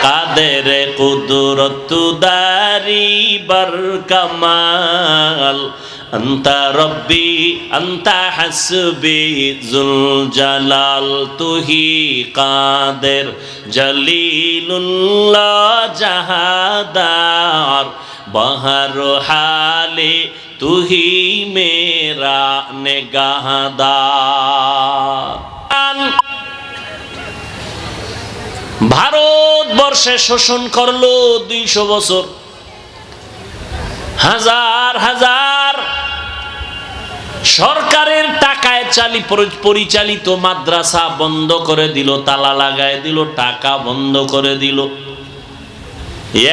কাদের কুদরত দারি বার কামাল আন্তা রব্বি আন্তা হাসবি জুল জালাল তুহি কাদের জলিলুল্লাহ জাহাদার বহর হালে তুহি মেরা নেগাহদার। ভারতবর্ষে শোষণ করলো 200 বছর, হাজার হাজার সরকারের টাকায় পরিচালিত মাদ্রাসা বন্ধ করে দিল, তালা লাগায় দিল, টাকা বন্ধ করে দিল।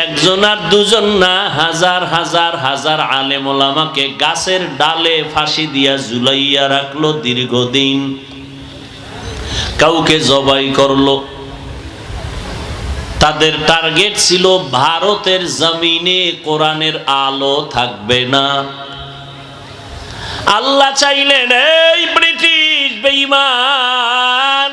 একজন আর দুজন না, হাজার হাজার হাজার আলেম ওলামাকে গাছের ডালে ফাঁসি দিয়া ঝুলাইয়া রাখলো দীর্ঘদিন। কাউকে জবাই করলো। তাদের টার্গেট ছিল ভারতের জমিনে কোরআনের আলো থাকবে না। আল্লাহ চাইলেন, এই ব্রিটিশ বেঈমান,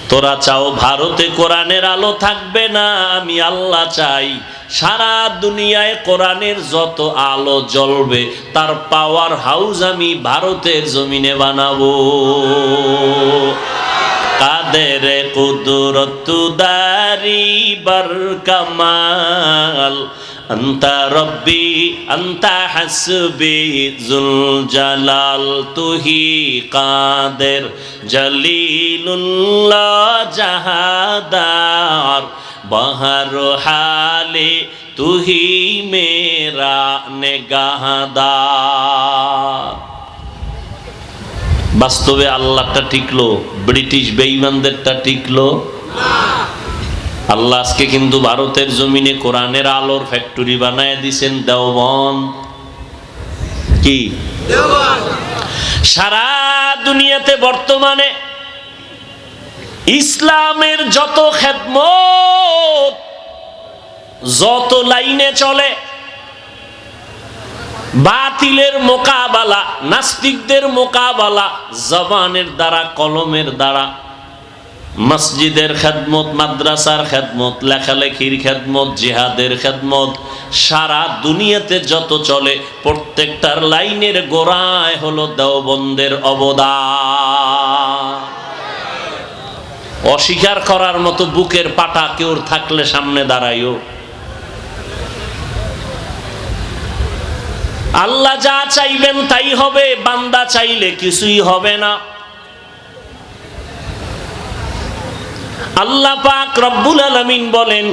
তোরা চাও ভারতে কোরআনের আলো থাকবে না, আমি আল্লাহ চাই সারা দুনিয়ায় কোরআনের যত আলো জ্বলবে তার পাওয়ার হাউস আমি ভারতের জমিনে বানাবো। কাদের কুদরত দারি বার কামাল আন্তা রব্বি আন্তা হাসবি জুল জালাল তুহি কাদের জলিলুল্লাহ জাহাদার বহর হালে তুহি মেরা নেগাহদার। বাস্তবে আল্লাহটা টিকলো, ব্রিটিশ বেঈমানদেরটা টিকলো। আল্লাহ আজকে কিন্তু ভারতের জমিনে কোরআনের আলোর ফ্যাক্টরি বানায় দিছেন দেওবন্দ। কি সারা দুনিয়াতে বর্তমানে ইসলামের যত খেদমত, যত লাইনে চলে, বাতিলের মোকাবেলা, নাস্তিকদের মোকাবেলা জবানের দ্বারা, কলমের দ্বারা, মসজিদের খেদমত, মাদ্রাসার খেদমত, লেখালেখির খেদমত, জিহাদের খেদমত, সারা দুনিয়াতে যত চলে প্রত্যেকটার লাইনের গোড়ায় হলো দেওবন্দের অবদান। অস্বীকার করার মতো বুকের পাটা কেউ থাকলে সামনে দাঁড়াইও। আল্লাহ যা চাইবেন তাই হবে, বান্দা চাইলে কিছুই হবে না। আল্লাহ পাক রব্বুল আলামিন বলেন,